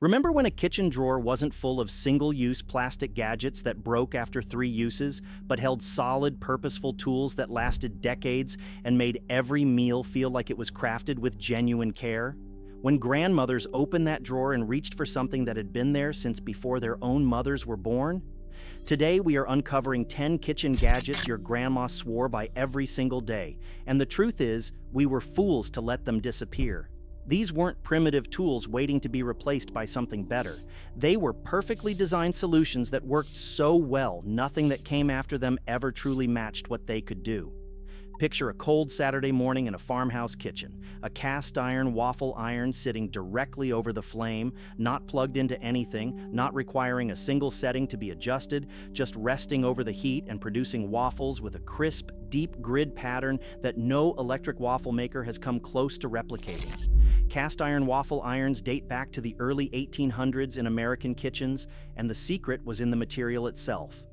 Remember when a kitchen drawer wasn't full of single-use plastic gadgets that broke after 3 uses, but held solid, purposeful tools that lasted decades and made every meal feel like it was crafted with genuine care? When grandmothers opened that drawer and reached for something that had been there since before their own mothers were born? Today, we are uncovering 10 kitchen gadgets your grandma swore by every single day, and the truth is, we were fools to let them disappear. These weren't primitive tools waiting to be replaced by something better. They were perfectly designed solutions that worked so well, nothing that came after them ever truly matched what they could do. Picture a cold Saturday morning in a farmhouse kitchen, a cast iron waffle iron sitting directly over the flame, not plugged into anything, not requiring a single setting to be adjusted, just resting over the heat and producing waffles with a crisp, deep grid pattern that no electric waffle maker has come close to replicating. Cast iron waffle irons date back to the early 1800s in American kitchens, and the secret was in the material itself.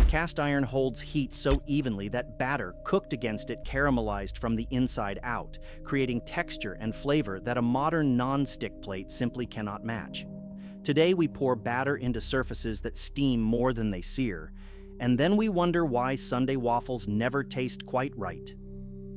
Cast iron holds heat so evenly that batter cooked against it caramelized from the inside out, creating texture and flavor that a modern non-stick plate simply cannot match. Today we pour batter into surfaces that steam more than they sear, and then we wonder why Sunday waffles never taste quite right.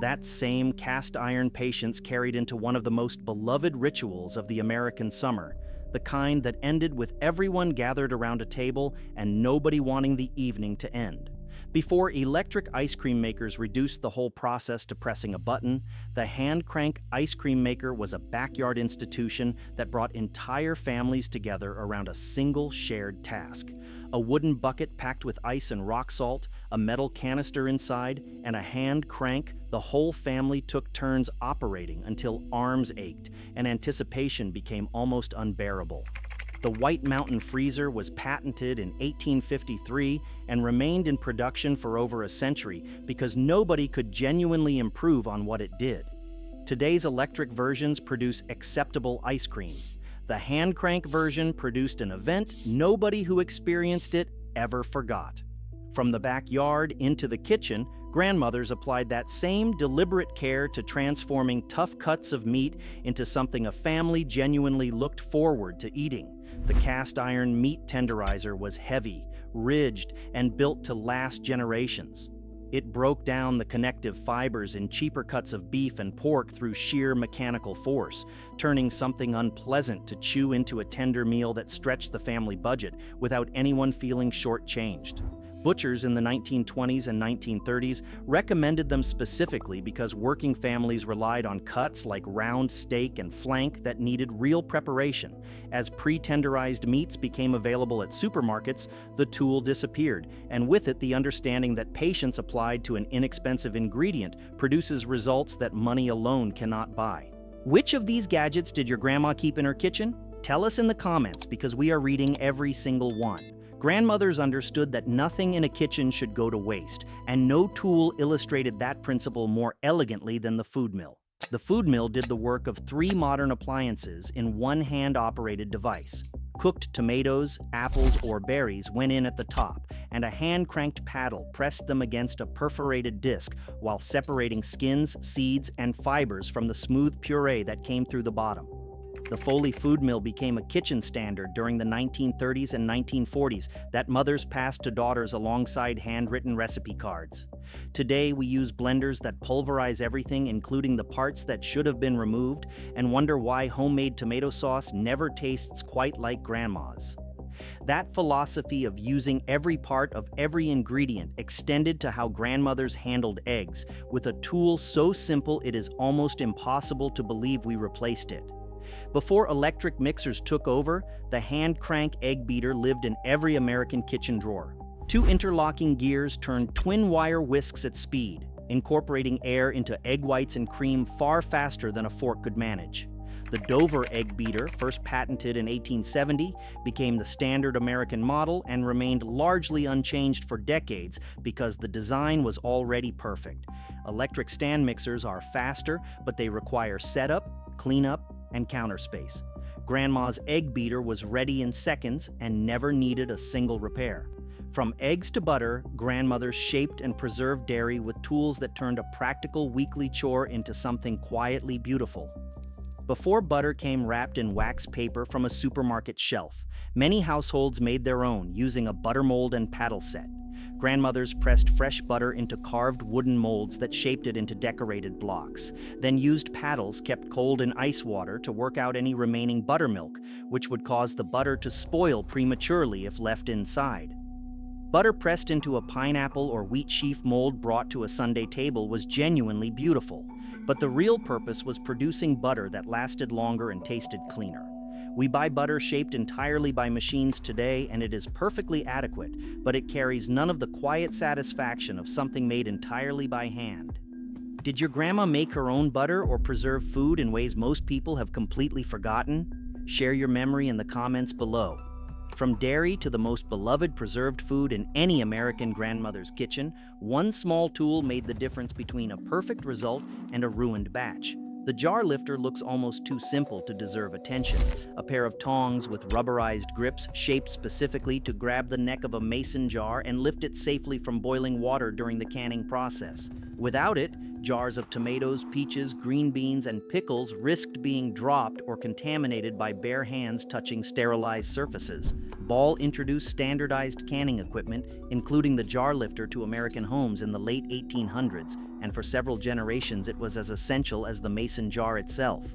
That same cast iron patience carried into one of the most beloved rituals of the American summer, the kind that ended with everyone gathered around a table and nobody wanting the evening to end. Before electric ice cream makers reduced the whole process to pressing a button, the hand-crank ice cream maker was a backyard institution that brought entire families together around a single shared task. A wooden bucket packed with ice and rock salt, a metal canister inside, and a hand crank, the whole family took turns operating until arms ached and anticipation became almost unbearable. The White Mountain freezer was patented in 1853 and remained in production for over a century because nobody could genuinely improve on what it did. Today's electric versions produce acceptable ice cream. The hand crank version produced an event nobody who experienced it ever forgot. From the backyard into the kitchen, grandmothers applied that same deliberate care to transforming tough cuts of meat into something a family genuinely looked forward to eating. The cast iron meat tenderizer was heavy, ridged, and built to last generations. It broke down the connective fibers in cheaper cuts of beef and pork through sheer mechanical force, turning something unpleasant to chew into a tender meal that stretched the family budget without anyone feeling shortchanged. Butchers in the 1920s and 1930s recommended them specifically because working families relied on cuts like round steak and flank that needed real preparation. As pre-tenderized meats became available at supermarkets, the tool disappeared, and with it the understanding that patience applied to an inexpensive ingredient produces results that money alone cannot buy. Which of these gadgets did your grandma keep in her kitchen? Tell us in the comments because we are reading every single one. Grandmothers understood that nothing in a kitchen should go to waste, and no tool illustrated that principle more elegantly than the food mill. The food mill did the work of 3 modern appliances in one hand-operated device. Cooked tomatoes, apples, or berries went in at the top, and a hand-cranked paddle pressed them against a perforated disc while separating skins, seeds, and fibers from the smooth puree that came through the bottom. The Foley food mill became a kitchen standard during the 1930s and 1940s that mothers passed to daughters alongside handwritten recipe cards. Today, we use blenders that pulverize everything, including the parts that should have been removed, and wonder why homemade tomato sauce never tastes quite like grandma's. That philosophy of using every part of every ingredient extended to how grandmothers handled eggs, with a tool so simple it is almost impossible to believe we replaced it. Before electric mixers took over, the hand-crank egg beater lived in every American kitchen drawer. 2 interlocking gears turned twin-wire whisks at speed, incorporating air into egg whites and cream far faster than a fork could manage. The Dover egg beater, first patented in 1870, became the standard American model and remained largely unchanged for decades because the design was already perfect. Electric stand mixers are faster, but they require setup, cleanup, and counter space. Grandma's egg beater was ready in seconds and never needed a single repair. From eggs to butter, grandmothers shaped and preserved dairy with tools that turned a practical weekly chore into something quietly beautiful. Before butter came wrapped in wax paper from a supermarket shelf, many households made their own using a butter mold and paddle set. Grandmothers pressed fresh butter into carved wooden molds that shaped it into decorated blocks, then used paddles kept cold in ice water to work out any remaining buttermilk, which would cause the butter to spoil prematurely if left inside. Butter pressed into a pineapple or wheat sheaf mold brought to a Sunday table was genuinely beautiful, but the real purpose was producing butter that lasted longer and tasted cleaner. We buy butter shaped entirely by machines today, and it is perfectly adequate, but it carries none of the quiet satisfaction of something made entirely by hand. Did your grandma make her own butter or preserve food in ways most people have completely forgotten? Share your memory in the comments below. From dairy to the most beloved preserved food in any American grandmother's kitchen, one small tool made the difference between a perfect result and a ruined batch. The jar lifter looks almost too simple to deserve attention. A pair of tongs with rubberized grips shaped specifically to grab the neck of a mason jar and lift it safely from boiling water during the canning process. Without it, jars of tomatoes, peaches, green beans, and pickles risked being dropped or contaminated by bare hands touching sterilized surfaces. Ball introduced standardized canning equipment, including the jar lifter, to American homes in the late 1800s, and for several generations it was as essential as the mason jar itself.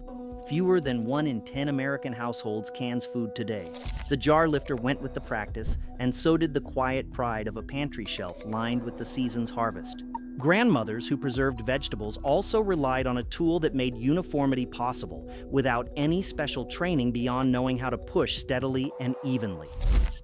Fewer than 1 in 10 American households cans food today. The jar lifter went with the practice, and so did the quiet pride of a pantry shelf lined with the season's harvest. Grandmothers who preserved vegetables also relied on a tool that made uniformity possible, without any special training beyond knowing how to push steadily and evenly.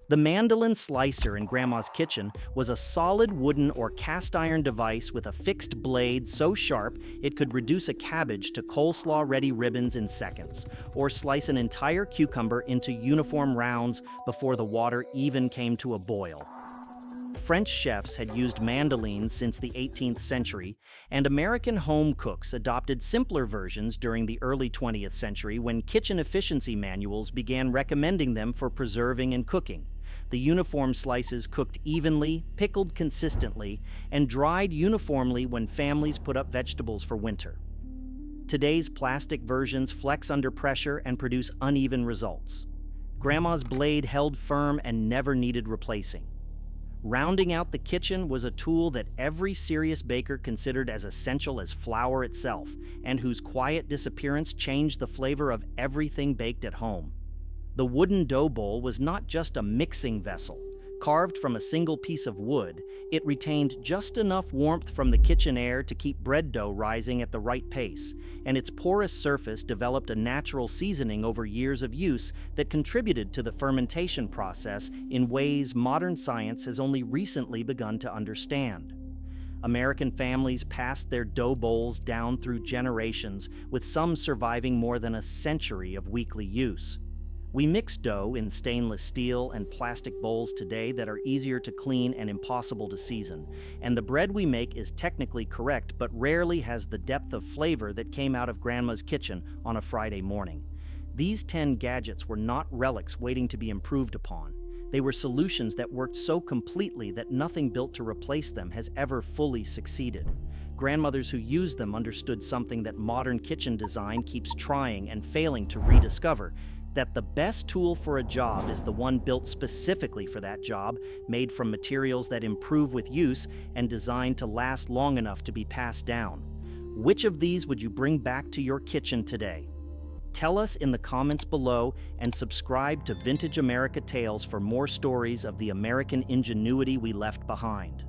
The Mandolin Slicer in Grandma's kitchen was a solid wooden or cast iron device with a fixed blade so sharp it could reduce a cabbage to coleslaw-ready ribbons in seconds, or slice an entire cucumber into uniform rounds before the water even came to a boil. French chefs had used mandolins since the 18th century, and American home cooks adopted simpler versions during the early 20th century when kitchen efficiency manuals began recommending them for preserving and cooking. The uniform slices cooked evenly, pickled consistently, and dried uniformly when families put up vegetables for winter. Today's plastic versions flex under pressure and produce uneven results. Grandma's blade held firm and never needed replacing. Rounding out the kitchen was a tool that every serious baker considered as essential as flour itself, and whose quiet disappearance changed the flavor of everything baked at home. The wooden dough bowl was not just a mixing vessel. Carved from a single piece of wood, it retained just enough warmth from the kitchen air to keep bread dough rising at the right pace, and its porous surface developed a natural seasoning over years of use that contributed to the fermentation process in ways modern science has only recently begun to understand. American families passed their dough bowls down through generations, with some surviving more than a century of weekly use. We mix dough in stainless steel and plastic bowls today that are easier to clean and impossible to season, and the bread we make is technically correct but rarely has the depth of flavor that came out of Grandma's kitchen on a Friday morning. These 10 gadgets were not relics waiting to be improved upon. They were solutions that worked so completely that nothing built to replace them has ever fully succeeded. Grandmothers who used them understood something that modern kitchen design keeps trying and failing to rediscover: that the best tool for a job is the one built specifically for that job, made from materials that improve with use, and designed to last long enough to be passed down. Which of these would you bring back to your kitchen today? Tell us in the comments below, and subscribe to Vintage America Tales for more stories of the American ingenuity we left behind.